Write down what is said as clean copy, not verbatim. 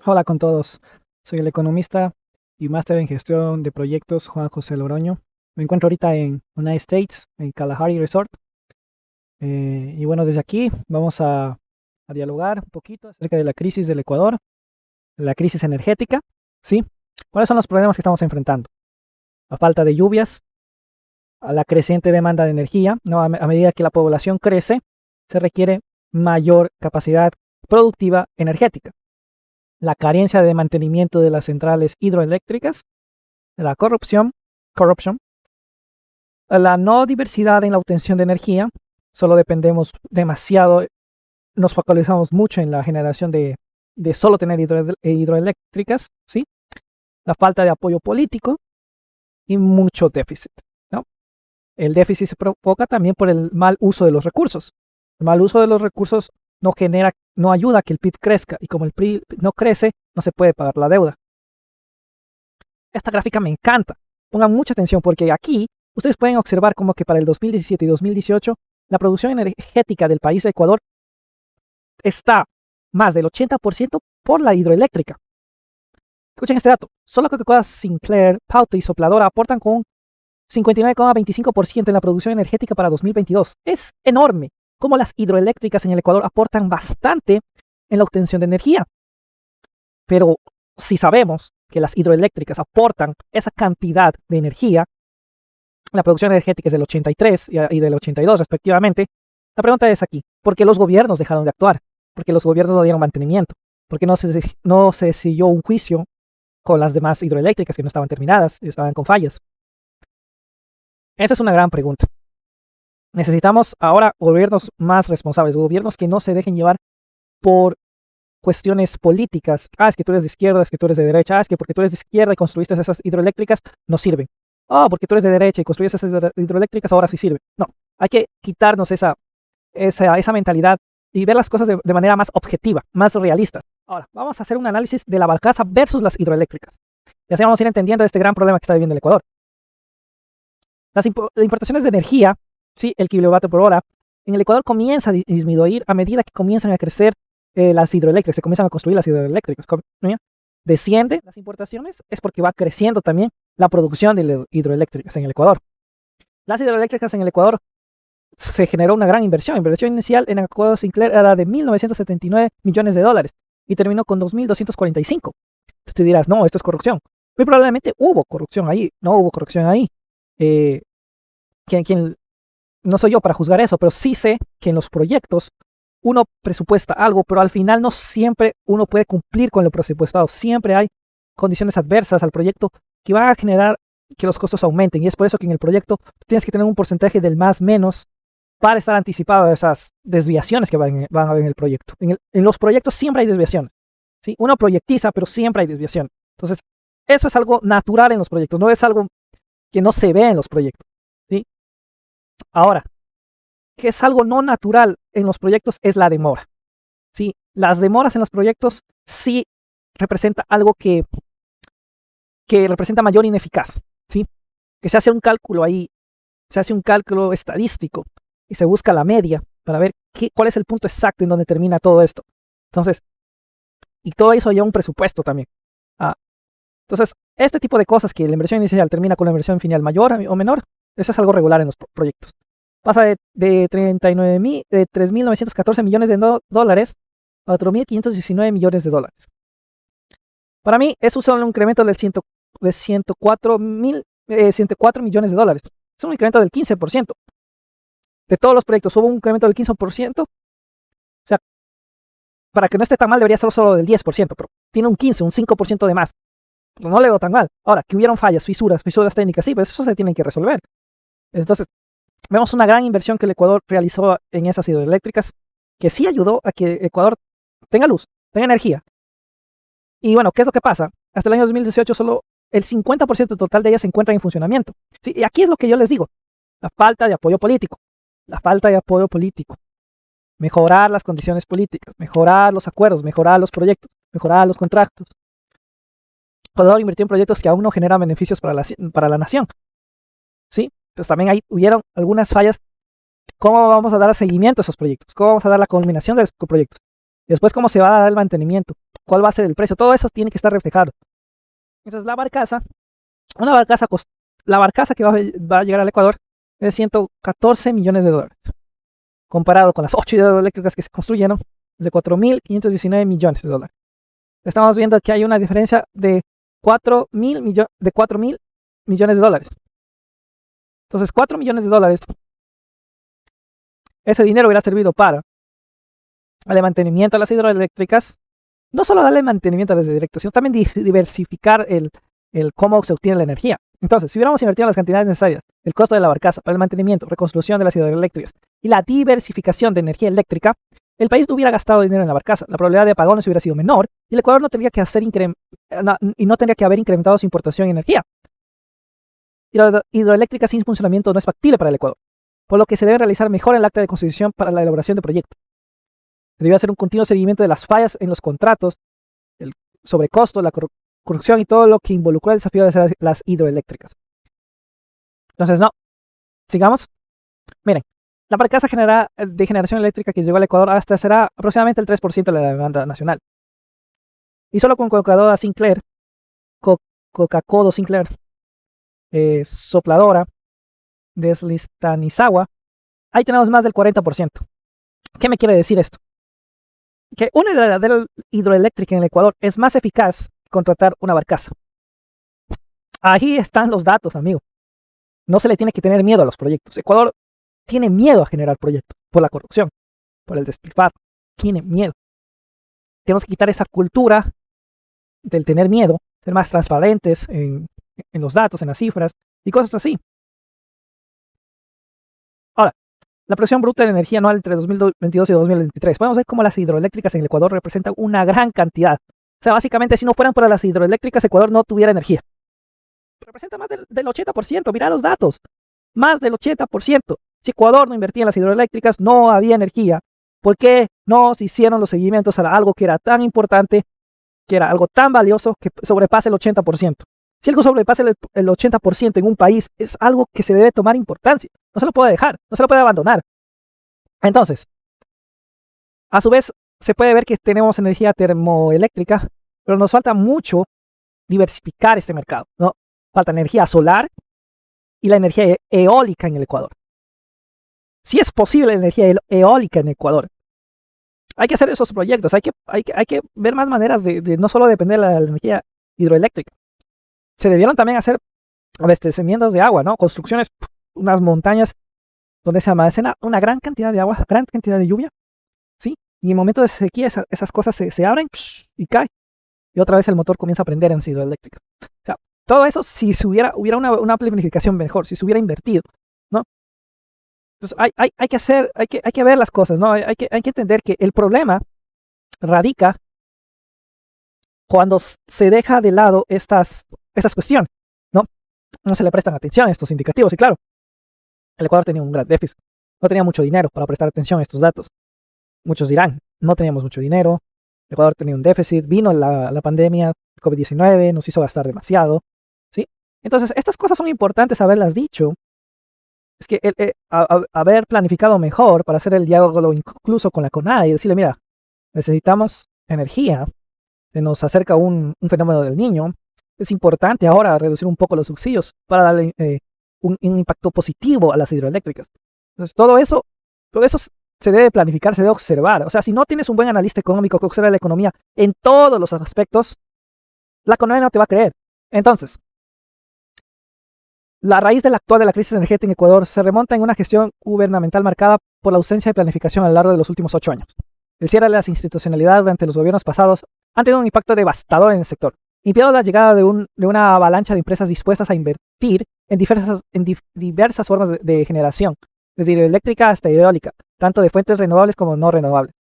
Hola con todos, soy el economista y máster en gestión de proyectos Juan José Loroño. Me encuentro ahorita en United States, en Kalahari Resort. Y bueno, desde aquí vamos a dialogar un poquito acerca de la crisis del Ecuador, la crisis energética, ¿sí? ¿Cuáles son los problemas que estamos enfrentando? La falta de lluvias, a la creciente demanda de energía, ¿no? A medida que la población crece, se requiere mayor capacidad productiva energética. La carencia de mantenimiento de las centrales hidroeléctricas, la corrupción, la no diversidad en la obtención de energía, solo dependemos demasiado, nos focalizamos mucho en la generación de solo tener hidroeléctricas, ¿sí? La falta de apoyo político y mucho déficit, ¿no? El déficit se provoca también por el mal uso de los recursos. El mal uso de los recursos no ayuda a que el PIB crezca, y como el PIB no crece, no se puede pagar la deuda. Esta gráfica me encanta. Pongan mucha atención porque aquí ustedes pueden observar como que para el 2017 y 2018 la producción energética del país de Ecuador está más del 80% por la hidroeléctrica. Escuchen este dato. Solo Coca-Cola, Sinclair, Pauta y Sopladora aportan con 59,25% en la producción energética para 2022. Es enorme cómo las hidroeléctricas en el Ecuador aportan bastante en la obtención de energía. Pero si sabemos que las hidroeléctricas aportan esa cantidad de energía, la producción energética es del 83 y del 82 respectivamente, la pregunta es aquí, ¿por qué los gobiernos dejaron de actuar? ¿Por qué los gobiernos no dieron mantenimiento? ¿Por qué no se siguió un juicio con las demás hidroeléctricas que no estaban terminadas y estaban con fallas? Esa es una gran pregunta. Necesitamos ahora gobiernos más responsables, gobiernos que no se dejen llevar por cuestiones políticas. Es que tú eres de izquierda, es que tú eres de derecha, es que porque tú eres de izquierda y construiste esas hidroeléctricas, no sirven. Porque tú eres de derecha y construyes esas hidroeléctricas, ahora sí sirven. No, hay que quitarnos esa mentalidad y ver las cosas de manera más objetiva, más realista. Ahora, vamos a hacer un análisis de la barcaza versus las hidroeléctricas. Y así vamos a ir entendiendo este gran problema que está viviendo el Ecuador. Las importaciones de energía, ¿sí? El kilovatio por hora, en el Ecuador comienza a disminuir a medida que comienzan a crecer las hidroeléctricas, se comienzan a construir las hidroeléctricas. Desciende las importaciones, es porque va creciendo también la producción de hidroeléctricas en el Ecuador. Las hidroeléctricas en el Ecuador se generó una gran inversión. Inversión inicial en Acueducto Sinclair era de 1.979 millones de dólares y terminó con 2.245. Tú dirás, no, esto es corrupción. Muy probablemente hubo corrupción ahí, no hubo corrupción ahí. No soy yo para juzgar eso, pero sí sé que en los proyectos uno presupuesta algo, pero al final no siempre uno puede cumplir con lo presupuestado. Siempre hay condiciones adversas al proyecto que van a generar que los costos aumenten. Y es por eso que en el proyecto tienes que tener un porcentaje del más menos para estar anticipado a esas desviaciones que van a haber en el proyecto. En los proyectos siempre hay desviaciones, ¿sí? Uno proyectiza, pero siempre hay desviación. Entonces, eso es algo natural en los proyectos, no es algo que no se ve en los proyectos, ¿sí? Ahora, que es algo no natural en los proyectos es la demora, ¿sí? Las demoras en los proyectos sí representa algo que representa mayor ineficaz, ¿sí? Que se hace un cálculo ahí, se hace un cálculo estadístico y se busca la media para ver cuál es el punto exacto en donde termina todo esto. Entonces, y todo eso lleva un presupuesto también. Entonces, este tipo de cosas que la inversión inicial termina con la inversión final mayor o menor, eso es algo regular en los proyectos. Pasa de 3.914 millones de dólares a 4.519 millones de dólares. Para mí, eso es solo un incremento de 104 millones de dólares. Es un incremento del 15%. De todos los proyectos hubo un incremento del 15%. O sea, para que no esté tan mal debería ser solo del 10%, pero tiene un 15, un 5% de más. No le veo tan mal. Ahora, que hubieron fallas, fisuras técnicas, sí, pues eso se tienen que resolver. Entonces, vemos una gran inversión que el Ecuador realizó en esas hidroeléctricas, que sí ayudó a que Ecuador tenga luz, tenga energía. Y bueno, ¿qué es lo que pasa? Hasta el año 2018 solo el 50% total de ellas se encuentra en funcionamiento. ¿Sí? Y aquí es lo que yo les digo, la falta de apoyo político. La falta de apoyo político. Mejorar las condiciones políticas, mejorar los acuerdos, mejorar los proyectos, mejorar los contratos. Ecuador invirtió en proyectos que aún no generan beneficios para la nación. ¿Sí? Pues también hubieron algunas fallas. ¿Cómo vamos a dar seguimiento a esos proyectos? ¿Cómo vamos a dar la culminación de esos proyectos? Y después, ¿cómo se va a dar el mantenimiento? cuál va a ser el precio, todo eso tiene que estar reflejado. Entonces la barcaza que va a llegar al Ecuador es 114 millones de dólares, comparado con las 8 hidroeléctricas que se construyeron, de 4.519 millones de dólares. Estamos viendo que hay una diferencia de 4.000 millones de dólares. Entonces, 4 millones de dólares, ese dinero hubiera servido para darle mantenimiento a las hidroeléctricas, no solo darle mantenimiento a las hidroeléctricas, sino también diversificar el cómo se obtiene la energía. Entonces, si hubiéramos invertido las cantidades necesarias, el costo de la barcaza para el mantenimiento, reconstrucción de las hidroeléctricas y la diversificación de energía eléctrica, el país no hubiera gastado dinero en la barcaza, la probabilidad de apagones hubiera sido menor y el Ecuador no tendría que haber incrementado su importación de energía. Y la hidroeléctrica sin funcionamiento no es factible para el Ecuador, por lo que se debe realizar mejor el acta de constitución para la elaboración de proyectos. Se debe hacer un continuo seguimiento de las fallas en los contratos, el sobrecosto, la corrupción y todo lo que involucró el desafío de hacer las hidroeléctricas. Entonces, no. Sigamos. Miren, la barcaza de generación eléctrica que llegó al Ecuador hasta será aproximadamente el 3% de la demanda nacional. Y solo con Coca-Cola Sinclair, Coca-Cola Sinclair, Sopladora, Deslizanizawa, ahí tenemos más del 40%. ¿Qué me quiere decir esto? Que una hidroeléctrica en el Ecuador es más eficaz que contratar una barcaza. Ahí están los datos, amigo. No se le tiene que tener miedo a los proyectos. Ecuador tiene miedo a generar proyectos por la corrupción, por el despilfarro. Tiene miedo. Tenemos que quitar esa cultura del tener miedo, ser más transparentes en los datos, en las cifras y cosas así. Ahora, la producción bruta de energía anual entre 2022 y 2023. Podemos ver cómo las hidroeléctricas en el Ecuador representan una gran cantidad. O sea, básicamente, si no fueran por las hidroeléctricas, Ecuador no tuviera energía. Representa más del 80%. Mira los datos. Más del 80%. Si Ecuador no invertía en las hidroeléctricas, no había energía. ¿Por qué no se hicieron los seguimientos a algo que era tan importante, que era algo tan valioso, que sobrepasa el 80%? Si algo sobrepasa el 80% en un país, es algo que se debe tomar importancia. No se lo puede dejar, no se lo puede abandonar. Entonces, a su vez, se puede ver que tenemos energía termoeléctrica, pero nos falta mucho diversificar este mercado, ¿no? Falta energía solar y la energía eólica en el Ecuador. Si es posible la energía eólica en Ecuador, hay que hacer esos proyectos, hay que ver más maneras de no solo depender de la energía hidroeléctrica. Se debieron también hacer abastecimientos de agua, ¿no? Construcciones, unas montañas donde se almacena una gran cantidad de agua, gran cantidad de lluvia, ¿sí? Y en momento de sequía esas cosas se abren y caen. Y otra vez el motor comienza a prender en hidroeléctrica. O sea, todo eso si hubiera una planificación mejor, si se hubiera invertido, ¿no? Entonces hay que ver las cosas, ¿no? Hay que entender que el problema radica cuando se deja de lado esas cuestiones, ¿no? No se le prestan atención a estos indicativos. Y claro, el Ecuador tenía un gran déficit. No tenía mucho dinero para prestar atención a estos datos. Muchos dirán, no teníamos mucho dinero. El Ecuador tenía un déficit. Vino la pandemia COVID-19, nos hizo gastar demasiado, ¿sí? Entonces, estas cosas son importantes haberlas dicho. Es que haber planificado mejor para hacer el diálogo incluso con la CONADE y decirle, mira, necesitamos energía. Se nos acerca un fenómeno del Niño. Es importante ahora reducir un poco los subsidios para darle un impacto positivo a las hidroeléctricas. Entonces, todo eso se debe planificar, se debe observar. O sea, si no tienes un buen analista económico que observe la economía en todos los aspectos, la economía no te va a creer. Entonces, la raíz de la crisis energética en Ecuador se remonta en una gestión gubernamental marcada por la ausencia de planificación a lo largo de los últimos 8 años. El cierre de las institucionalidades durante los gobiernos pasados han tenido un impacto devastador en el sector, impidiendo la llegada de una avalancha de empresas dispuestas a invertir en diversas formas de generación, desde hidroeléctrica hasta eólica, tanto de fuentes renovables como no renovables.